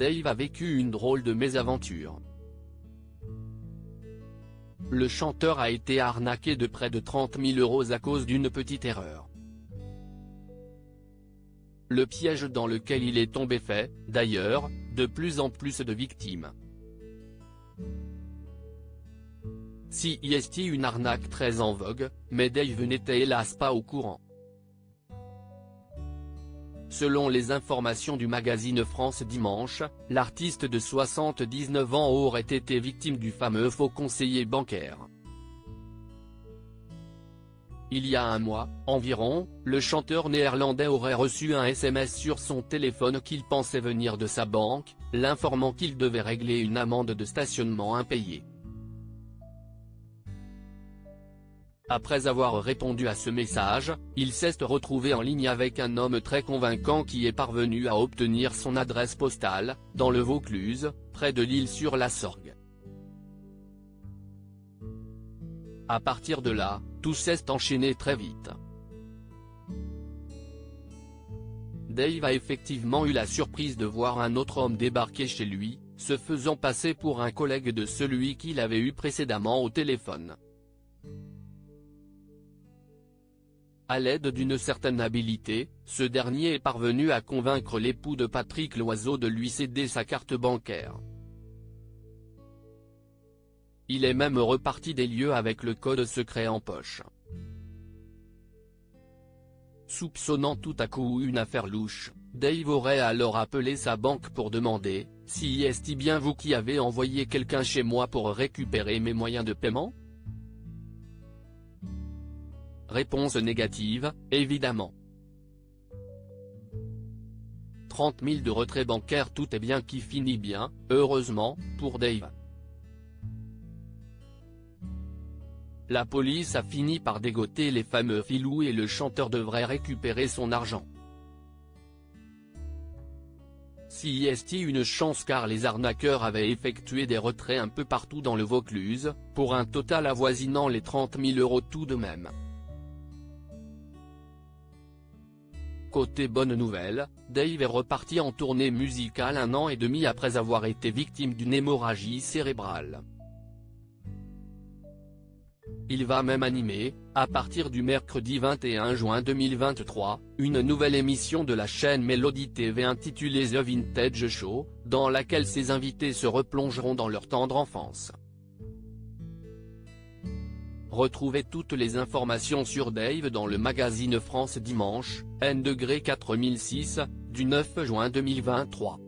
Dave a vécu une drôle de mésaventure. Le chanteur a été arnaqué de près de 30 000 € à cause d'une petite erreur. Le piège dans lequel il est tombé fait, d'ailleurs, de plus en plus de victimes. CIST, une arnaque très en vogue, mais Dave n'était hélas pas au courant. Selon les informations du magazine France Dimanche, l'artiste de 79 ans aurait été victime du fameux faux conseiller bancaire. Il y a un mois, environ, le chanteur néerlandais aurait reçu un SMS sur son téléphone qu'il pensait venir de sa banque, l'informant qu'il devait régler une amende de stationnement impayée. Après avoir répondu à ce message, il s'est retrouvé en ligne avec un homme très convaincant qui est parvenu à obtenir son adresse postale, dans le Vaucluse, près de l'Isle-sur-la-Sorgue. À partir de là, tout s'est enchaîné très vite. Dave a effectivement eu la surprise de voir un autre homme débarquer chez lui, se faisant passer pour un collègue de celui qu'il avait eu précédemment au téléphone. À l'aide d'une certaine habileté, ce dernier est parvenu à convaincre l'époux de Patrick Loiseau de lui céder sa carte bancaire. Il est même reparti des lieux avec le code secret en poche. Soupçonnant tout à coup une affaire louche, Dave aurait alors appelé sa banque pour demander « Si est-il bien vous qui avez envoyé quelqu'un chez moi pour récupérer mes moyens de paiement ?» Réponse négative, évidemment. 30 000 de retrait bancaire, tout est bien qui finit bien, heureusement, pour Dave. La police a fini par dégoter les fameux filous et le chanteur devrait récupérer son argent. CIST, une chance car les arnaqueurs avaient effectué des retraits un peu partout dans le Vaucluse, pour un total avoisinant les 30 000 € tout de même. Côté bonne nouvelle, Dave est reparti en tournée musicale 1 an et demi après avoir été victime d'une hémorragie cérébrale. Il va même animer, à partir du mercredi 21 juin 2023, une nouvelle émission de la chaîne Melody TV intitulée The Vintage Show, dans laquelle ses invités se replongeront dans leur tendre enfance. Retrouvez toutes les informations sur Dave dans le magazine France Dimanche, N-4006, du 9 juin 2023.